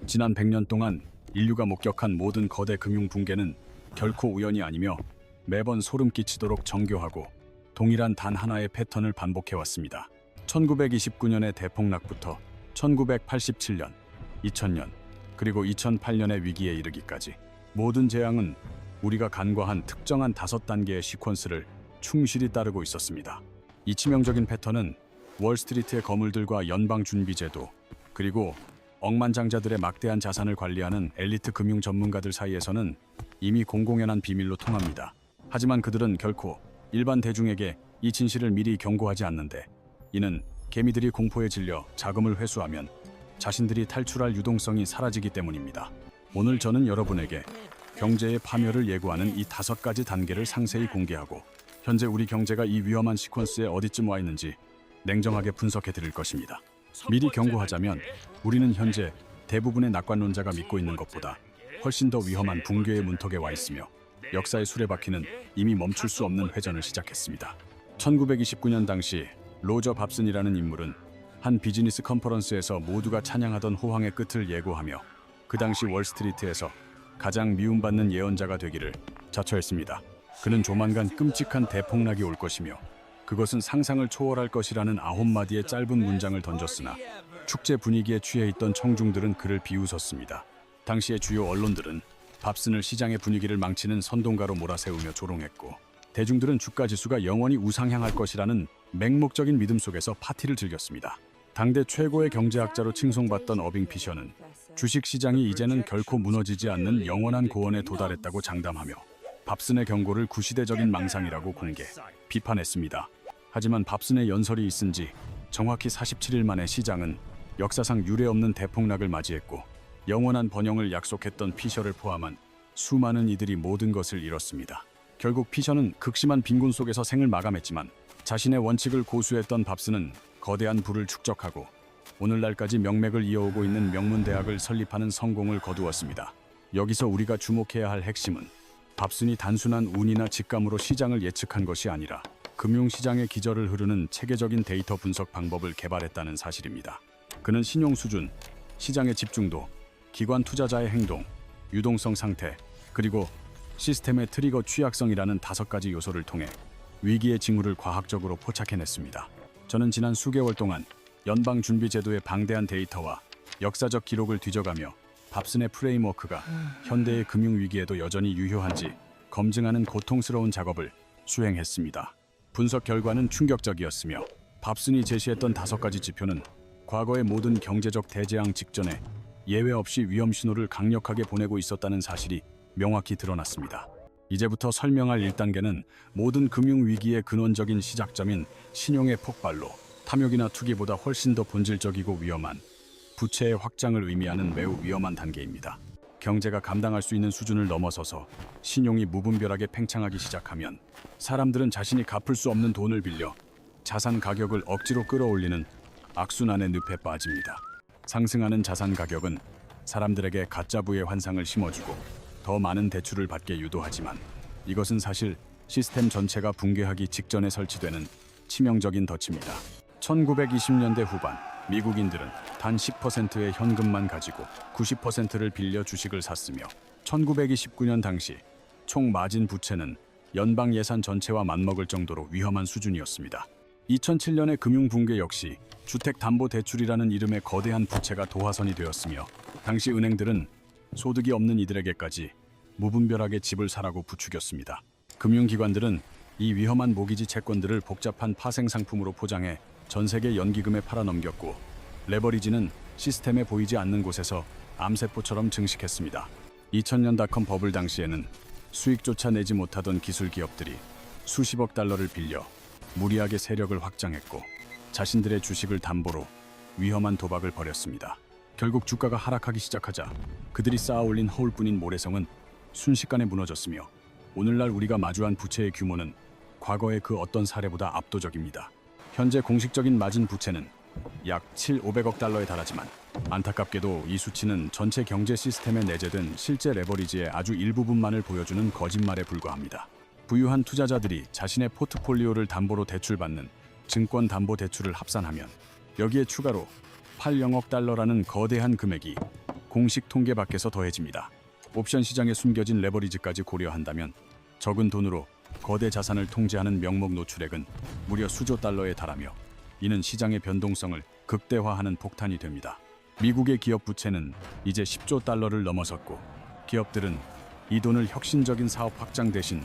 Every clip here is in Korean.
지난 100년 동안 인류가 목격한 모든 거대 금융 붕괴는 결코 우연이 아니며 매번 소름 끼치도록 정교하고 동일한 단 하나의 패턴을 반복해왔습니다. 1929년의 대폭락부터 1987년, 2000년, 그리고 2008년의 위기에 이르기까지 모든 재앙은 우리가 간과한 특정한 5단계의 시퀀스를 충실히 따르고 있었습니다. 이 치명적인 패턴은 월스트리트의 거물들과 연방준비제도, 그리고 억만장자들의 막대한 자산을 관리하는 엘리트 금융 전문가들 사이에서는 이미 공공연한 비밀로 통합니다. 하지만 그들은 결코 일반 대중에게 이 진실을 미리 경고하지 않는데, 이는 개미들이 공포에 질려 자금을 회수하면 자신들이 탈출할 유동성이 사라지기 때문입니다. 오늘 저는 여러분에게 경제의 파멸을 예고하는 이 5가지 단계를 상세히 공개하고 현재 우리 경제가 이 위험한 시퀀스에 어디쯤 와 있는지 냉정하게 분석해 드릴 것입니다. 미리 경고하자면 우리는 현재 대부분의 낙관론자가 믿고 있는 것보다 훨씬 더 위험한 붕괴의 문턱에 와 있으며 역사의 수레바퀴는 이미 멈출 수 없는 회전을 시작했습니다. 1929년 당시 로저 밥슨이라는 인물은 한 비즈니스 컨퍼런스에서 모두가 찬양하던 호황의 끝을 예고하며 그 당시 월스트리트에서 가장 미움받는 예언자가 되기를 자처했습니다. 그는 조만간 끔찍한 대폭락이 올 것이며 그것은 상상을 초월할 것이라는 9마디의 짧은 문장을 던졌으나 축제 분위기에 취해 있던 청중들은 그를 비웃었습니다. 당시의 주요 언론들은 밥슨을 시장의 분위기를 망치는 선동가로 몰아세우며 조롱했고, 대중들은 주가지수가 영원히 우상향할 것이라는 맹목적인 믿음 속에서 파티를 즐겼습니다. 당대 최고의 경제학자로 칭송받던 어빙 피셔는 주식시장이 이제는 결코 무너지지 않는 영원한 고원에 도달했다고 장담하며 밥슨의 경고를 구시대적인 망상이라고 공개 비판했습니다. 하지만 밥슨의 연설이 있은 지 정확히 47일 만에 시장은 역사상 유례없는 대폭락을 맞이했고, 영원한 번영을 약속했던 피셔를 포함한 수많은 이들이 모든 것을 잃었습니다. 결국 피셔는 극심한 빈곤 속에서 생을 마감했지만 자신의 원칙을 고수했던 밥슨은 거대한 부를 축적하고 오늘날까지 명맥을 이어오고 있는 명문대학을 설립하는 성공을 거두었습니다. 여기서 우리가 주목해야 할 핵심은 밥슨이 단순한 운이나 직감으로 시장을 예측한 것이 아니라 금융시장의 기저를 흐르는 체계적인 데이터 분석 방법을 개발했다는 사실입니다. 그는 신용 수준, 시장의 집중도, 기관 투자자의 행동, 유동성 상태, 그리고 시스템의 트리거 취약성이라는 5가지 요소를 통해 위기의 징후를 과학적으로 포착해냈습니다. 저는 지난 수개월 동안 연방준비제도의 방대한 데이터와 역사적 기록을 뒤져가며 밥슨의 프레임워크가 현대의 금융위기에도 여전히 유효한지 검증하는 고통스러운 작업을 수행했습니다. 분석 결과는 충격적이었으며 밥슨이 제시했던 5가지 지표는 과거의 모든 경제적 대재앙 직전에 예외 없이 위험 신호를 강력하게 보내고 있었다는 사실이 명확히 드러났습니다. 이제부터 설명할 1단계는 모든 금융위기의 근원적인 시작점인 신용의 폭발로 탐욕이나 투기보다 훨씬 더 본질적이고 위험한 부채의 확장을 의미하는 매우 위험한 단계입니다. 경제가 감당할 수 있는 수준을 넘어서서 신용이 무분별하게 팽창하기 시작하면 사람들은 자신이 갚을 수 없는 돈을 빌려 자산 가격을 억지로 끌어올리는 악순환의 늪에 빠집니다. 상승하는 자산 가격은 사람들에게 가짜 부의 환상을 심어주고 더 많은 대출을 받게 유도하지만 이것은 사실 시스템 전체가 붕괴하기 직전에 설치되는 치명적인 덫입니다. 1920년대 후반 미국인들은 단 10%의 현금만 가지고 90%를 빌려 주식을 샀으며 1929년 당시 총 마진 부채는 연방 예산 전체와 맞먹을 정도로 위험한 수준이었습니다. 2007년의 금융 붕괴 역시 주택담보대출이라는 이름의 거대한 부채가 도화선이 되었으며 당시 은행들은 소득이 없는 이들에게까지 무분별하게 집을 사라고 부추겼습니다. 금융기관들은 이 위험한 모기지 채권들을 복잡한 파생 상품으로 포장해 전 세계 연기금에 팔아넘겼고, 레버리지는 시스템에 보이지 않는 곳에서 암세포처럼 증식했습니다. 2000년 닷컴 버블 당시에는 수익조차 내지 못하던 기술 기업들이 수십억 달러를 빌려 무리하게 세력을 확장했고 자신들의 주식을 담보로 위험한 도박을 벌였습니다. 결국 주가가 하락하기 시작하자 그들이 쌓아올린 허울뿐인 모래성은 순식간에 무너졌으며 오늘날 우리가 마주한 부채의 규모는 과거의 그 어떤 사례보다 압도적입니다. 현재 공식적인 마진 부채는 약 500억 달러에 달하지만 안타깝게도 이 수치는 전체 경제 시스템에 내재된 실제 레버리지의 아주 일부분만을 보여주는 거짓말에 불과합니다. 부유한 투자자들이 자신의 포트폴리오를 담보로 대출받는 증권담보대출을 합산하면 여기에 추가로 8,000억 달러라는 거대한 금액이 공식 통계 밖에서 더해집니다. 옵션 시장에 숨겨진 레버리지까지 고려한다면 적은 돈으로 거대 자산을 통제하는 명목 노출액은 무려 수조 달러에 달하며 이는 시장의 변동성을 극대화하는 폭탄이 됩니다. 미국의 기업 부채는 이제 10조 달러를 넘어섰고 기업들은 이 돈을 혁신적인 사업 확장 대신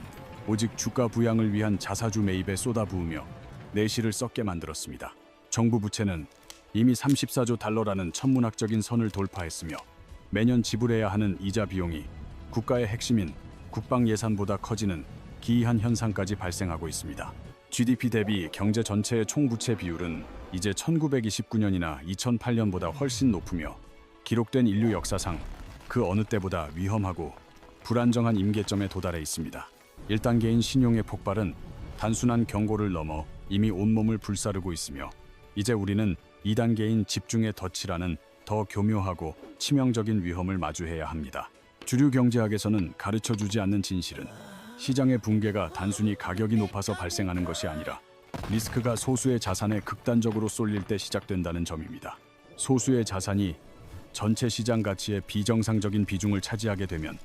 오직 주가 부양을 위한 자사주 매입에 쏟아부으며 내실을 썩게 만들었습니다. 정부 부채는 이미 34조 달러라는 천문학적인 선을 돌파했으며 매년 지불해야 하는 이자 비용이 국가의 핵심인 국방 예산보다 커지는 기이한 현상까지 발생하고 있습니다. GDP 대비 경제 전체의 총부채 비율은 이제 1929년이나 2008년보다 훨씬 높으며 기록된 인류 역사상 그 어느 때보다 위험하고 불안정한 임계점에 도달해 있습니다. 1단계인 신용의 폭발은 단순한 경고를 넘어 이미 온몸을 불사르고 있으며 이제 우리는 2단계인 집중의 덫이라는 더 교묘하고 치명적인 위험을 마주해야 합니다. 주류 경제학에서는 가르쳐주지 않는 진실은 시장의 붕괴가 단순히 가격이 높아서 발생하는 것이 아니라 리스크가 소수의 자산에 극단적으로 쏠릴 때 시작된다는 점입니다. 소수의 자산이 전체 시장 가치의 비정상적인 비중을 차지하게 되면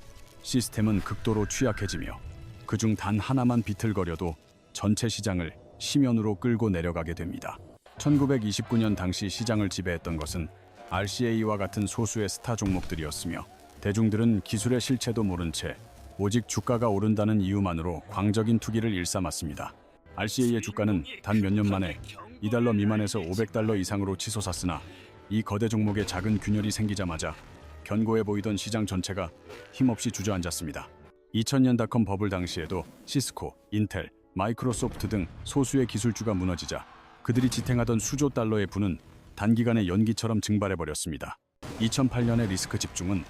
시스템은 극도로 취약해지며 그중 단 하나만 비틀거려도 전체 시장을 심연으로 끌고 내려가게 됩니다. 1929년 당시 시장을 지배했던 것은 RCA와 같은 소수의 스타 종목들이었으며 대중들은 기술의 실체도 모른 채 오직 주가가 오른다는 이유만으로 광적인 투기를 일삼았습니다. RCA의 주가는 단 몇 년 만에 2달러 미만에서 500달러 이상으로 치솟았으나 이 거대 종목에 작은 균열이 생기자마자 견고해 보이던 시장 전체가 힘없이 주저앉았습니다. 2000년 닷컴 버블 당시에도 시스코, 인텔, 마이크로소프트 등 소수의 기술주가 무너지자 그들이 지탱하던 수조 달러의 부는 단기간에 연기처럼 증발해버렸습니다. 2008년의 리스크 집중은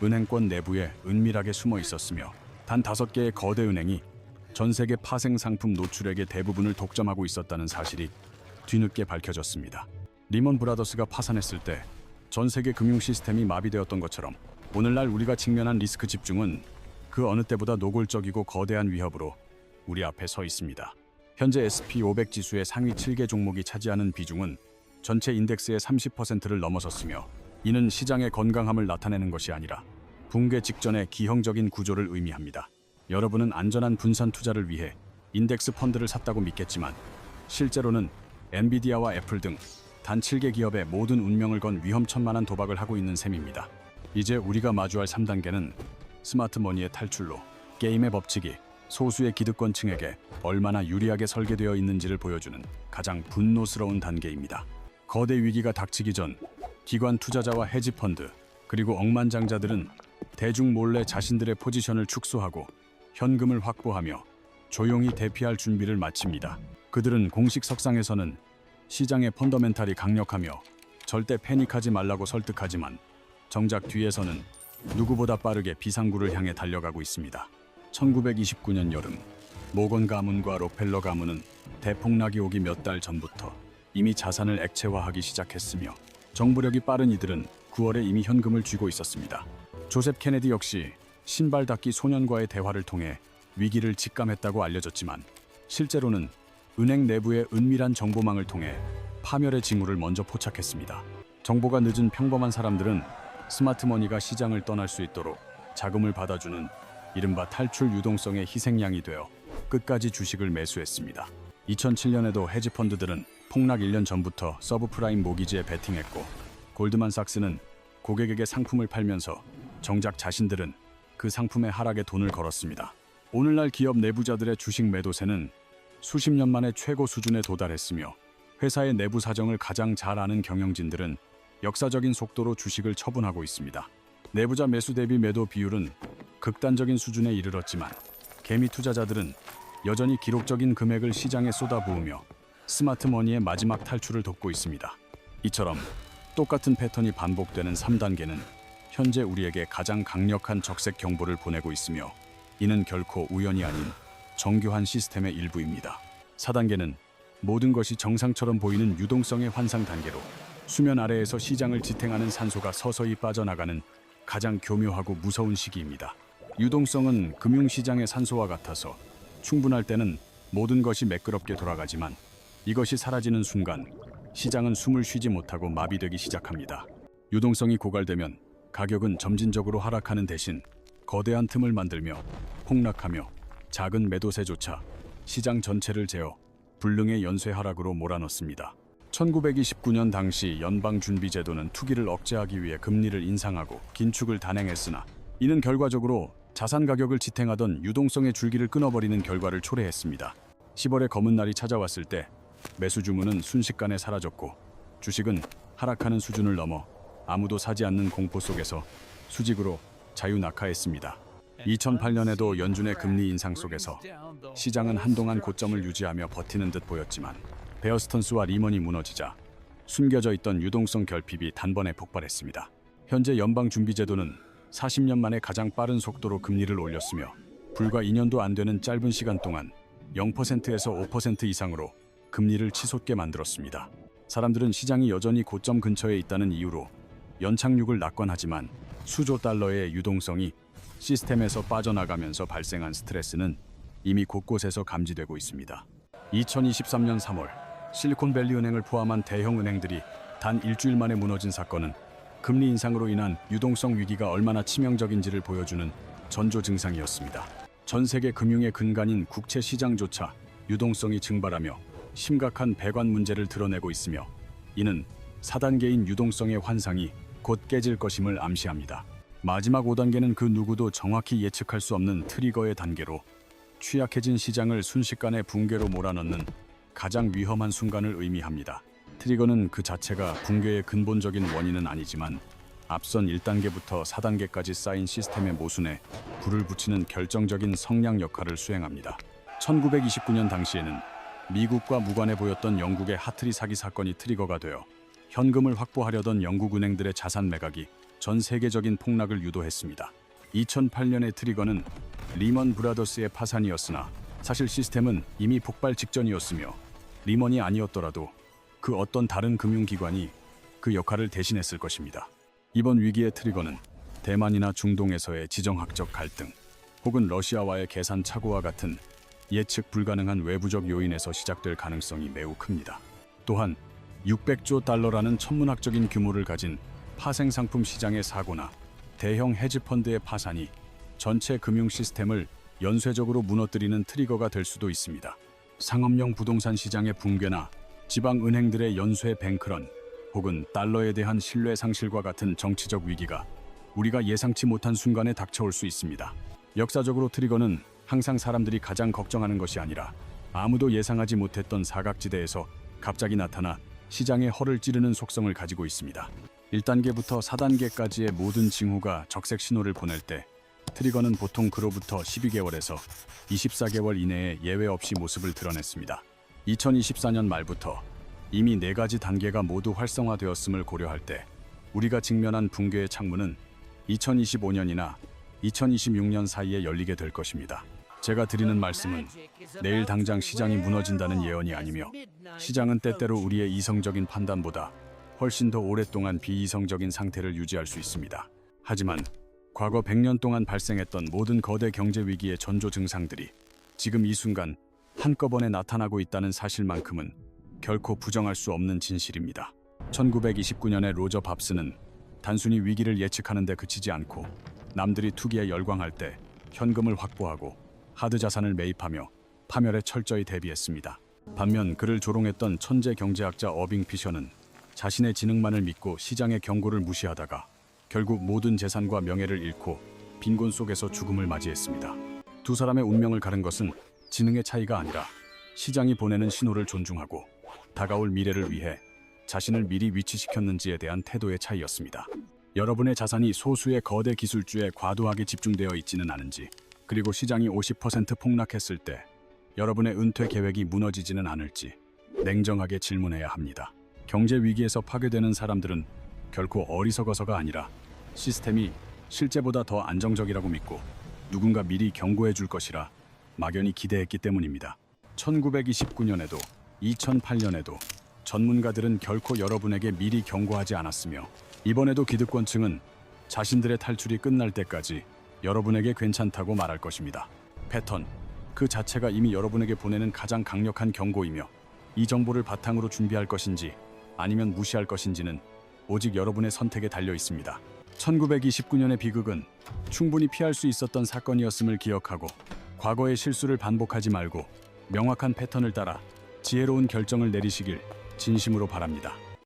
은행권 내부에 은밀하게 숨어 있었으며 단 5개의 거대 은행이 전 세계 파생 상품 노출액의 대부분을 독점하고 있었다는 사실이 뒤늦게 밝혀졌습니다. 리먼 브라더스가 파산했을 때 전 세계 금융 시스템이 마비되었던 것처럼 오늘날 우리가 직면한 리스크 집중은 그 어느 때보다 노골적이고 거대한 위협으로 우리 앞에 서 있습니다. 현재 S&P 500 지수의 상위 7개 종목이 차지하는 비중은 전체 인덱스의 30%를 넘어섰으며 이는 시장의 건강함을 나타내는 것이 아니라 붕괴 직전의 기형적인 구조를 의미합니다. 여러분은 안전한 분산 투자를 위해 인덱스 펀드를 샀다고 믿겠지만 실제로는 엔비디아와 애플 등 단 7개 기업의 모든 운명을 건 위험천만한 도박을 하고 있는 셈입니다. 이제 우리가 마주할 3단계는 스마트 머니의 탈출로 게임의 법칙이 소수의 기득권층에게 얼마나 유리하게 설계되어 있는지를 보여주는 가장 분노스러운 단계입니다. 거대 위기가 닥치기 전 기관 투자자와 헤지펀드 그리고 억만장자들은 대중 몰래 자신들의 포지션을 축소하고 현금을 확보하며 조용히 대피할 준비를 마칩니다. 그들은 공식 석상에서는 시장의 펀더멘탈이 강력하며 절대 패닉하지 말라고 설득하지만 정작 뒤에서는 누구보다 빠르게 비상구를 향해 달려가고 있습니다. 1929년 여름 모건 가문과 록펠러 가문은 대폭락이 오기 몇 달 전부터 이미 자산을 액체화하기 시작했으며 정부력이 빠른 이들은 9월에 이미 현금을 쥐고 있었습니다. 조셉 케네디 역시 신발 닦기 소년과의 대화를 통해 위기를 직감했다고 알려졌지만 실제로는 은행 내부의 은밀한 정보망을 통해 파멸의 징후를 먼저 포착했습니다. 정보가 늦은 평범한 사람들은 스마트머니가 시장을 떠날 수 있도록 자금을 받아주는 이른바 탈출 유동성의 희생양이 되어 끝까지 주식을 매수했습니다. 2007년에도 헤지펀드들은 폭락 1년 전부터 서브프라임 모기지에 베팅했고 골드만삭스는 고객에게 상품을 팔면서 정작 자신들은 그 상품의 하락에 돈을 걸었습니다. 오늘날 기업 내부자들의 주식 매도세는 수십 년 만에 최고 수준에 도달했으며 회사의 내부 사정을 가장 잘 아는 경영진들은 역사적인 속도로 주식을 처분하고 있습니다. 내부자 매수 대비 매도 비율은 극단적인 수준에 이르렀지만 개미 투자자들은 여전히 기록적인 금액을 시장에 쏟아부으며 스마트머니의 마지막 탈출을 돕고 있습니다. 이처럼 똑같은 패턴이 반복되는 3단계는 현재 우리에게 가장 강력한 적색 경보를 보내고 있으며 이는 결코 우연이 아닌 정교한 시스템의 일부입니다. 4단계는 모든 것이 정상처럼 보이는 유동성의 환상 단계로 수면 아래에서 시장을 지탱하는 산소가 서서히 빠져나가는 가장 교묘하고 무서운 시기입니다. 유동성은 금융시장의 산소와 같아서 충분할 때는 모든 것이 매끄럽게 돌아가지만 이것이 사라지는 순간 시장은 숨을 쉬지 못하고 마비되기 시작합니다. 유동성이 고갈되면 가격은 점진적으로 하락하는 대신 거대한 틈을 만들며 폭락하며 작은 매도세조차 시장 전체를 재어 불능의 연쇄 하락으로 몰아넣습니다. 1929년 당시 연방준비제도는 투기를 억제하기 위해 금리를 인상하고 긴축을 단행했으나 이는 결과적으로 자산 가격을 지탱하던 유동성의 줄기를 끊어버리는 결과를 초래했습니다. 10월에 검은 날이 찾아왔을 때 매수 주문은 순식간에 사라졌고 주식은 하락하는 수준을 넘어 아무도 사지 않는 공포 속에서 수직으로 자유낙하했습니다. 2008년에도 연준의 금리 인상 속에서 시장은 한동안 고점을 유지하며 버티는 듯 보였지만 베어 스턴스와 리먼이 무너지자 숨겨져 있던 유동성 결핍이 단번에 폭발했습니다. 현재 연방준비제도는 40년 만에 가장 빠른 속도로 금리를 올렸으며 불과 2년도 안 되는 짧은 시간 동안 0%에서 5% 이상으로 금리를 치솟게 만들었습니다. 사람들은 시장이 여전히 고점 근처에 있다는 이유로 연착륙을 낙관하지만 수조 달러의 유동성이 시스템에서 빠져나가면서 발생한 스트레스는 이미 곳곳에서 감지되고 있습니다. 2023년 3월 실리콘밸리 은행을 포함한 대형 은행들이 단 일주일 만에 무너진 사건은 금리 인상으로 인한 유동성 위기가 얼마나 치명적인지를 보여주는 전조 증상이었습니다. 전 세계 금융의 근간인 국채 시장조차 유동성이 증발하며 심각한 배관 문제를 드러내고 있으며 이는 4단계인 유동성의 환상이 곧 깨질 것임을 암시합니다. 마지막 5단계는 그 누구도 정확히 예측할 수 없는 트리거의 단계로 취약해진 시장을 순식간에 붕괴로 몰아넣는 가장 위험한 순간을 의미합니다. 트리거는 그 자체가 붕괴의 근본적인 원인은 아니지만 앞선 1단계부터 4단계까지 쌓인 시스템의 모순에 불을 붙이는 결정적인 성량 역할을 수행합니다. 1929년 당시에는 미국과 무관해 보였던 영국의 하트리 사기 사건이 트리거가 되어 현금을 확보하려던 영국 은행들의 자산 매각이 전 세계적인 폭락을 유도했습니다. 2008년의 트리거는 리먼 브라더스의 파산이었으나 사실 시스템은 이미 폭발 직전이었으며 리먼이 아니었더라도 그 어떤 다른 금융기관이 그 역할을 대신했을 것입니다. 이번 위기의 트리거는 대만이나 중동에서의 지정학적 갈등 혹은 러시아와의 계산 착오와 같은 예측 불가능한 외부적 요인에서 시작될 가능성이 매우 큽니다. 또한 600조 달러라는 천문학적인 규모를 가진 파생상품 시장의 사고나 대형 헤지펀드의 파산이 전체 금융 시스템을 연쇄적으로 무너뜨리는 트리거가 될 수도 있습니다. 상업용 부동산 시장의 붕괴나 지방 은행들의 연쇄 뱅크런 혹은 달러에 대한 신뢰 상실과 같은 정치적 위기가 우리가 예상치 못한 순간에 닥쳐올 수 있습니다. 역사적으로 트리거는 항상 사람들이 가장 걱정하는 것이 아니라 아무도 예상하지 못했던 사각지대에서 갑자기 나타나 시장의 허를 찌르는 속성을 가지고 있습니다. 1단계부터 4단계까지의 모든 징후가 적색 신호를 보낼 때 트리거는 보통 그로부터 12개월에서 24개월 이내에 예외 없이 모습을 드러냈습니다. 2024년 말부터 이미 4가지 단계가 모두 활성화되었음을 고려할 때 우리가 직면한 붕괴의 창문은 2025년이나 2026년 사이에 열리게 될 것입니다. 제가 드리는 말씀은 내일 당장 시장이 무너진다는 예언이 아니며 시장은 때때로 우리의 이성적인 판단보다 훨씬 더 오랫동안 비이성적인 상태를 유지할 수 있습니다. 하지만 과거 100년 동안 발생했던 모든 거대 경제 위기의 전조 증상들이 지금 이 순간 한꺼번에 나타나고 있다는 사실만큼은 결코 부정할 수 없는 진실입니다. 1929년에 로저 밥스는 단순히 위기를 예측하는 데 그치지 않고 남들이 투기에 열광할 때 현금을 확보하고 하드 자산을 매입하며 파멸에 철저히 대비했습니다. 반면 그를 조롱했던 천재 경제학자 어빙 피셔는 자신의 지능만을 믿고 시장의 경고를 무시하다가 결국 모든 재산과 명예를 잃고 빈곤 속에서 죽음을 맞이했습니다. 두 사람의 운명을 가른 것은 지능의 차이가 아니라 시장이 보내는 신호를 존중하고 다가올 미래를 위해 자신을 미리 위치시켰는지에 대한 태도의 차이였습니다. 여러분의 자산이 소수의 거대 기술주에 과도하게 집중되어 있지는 않은지, 그리고 시장이 50% 폭락했을 때 여러분의 은퇴 계획이 무너지지는 않을지 냉정하게 질문해야 합니다. 경제 위기에서 파괴되는 사람들은 결코 어리석어서가 아니라 시스템이 실제보다 더 안정적이라고 믿고 누군가 미리 경고해 줄 것이라 막연히 기대했기 때문입니다. 1929년에도 2008년에도 전문가들은 결코 여러분에게 미리 경고하지 않았으며 이번에도 기득권층은 자신들의 탈출이 끝날 때까지 여러분에게 괜찮다고 말할 것입니다. 패턴 그 자체가 이미 여러분에게 보내는 가장 강력한 경고이며 이 정보를 바탕으로 준비할 것인지 아니면 무시할 것인지는 오직 여러분의 선택에 달려 있습니다. 1929년의 비극은 충분히 피할 수 있었던 사건이었음을 기억하고 과거의 실수를 반복하지 말고 명확한 패턴을 따라 지혜로운 결정을 내리시길 진심으로 바랍니다.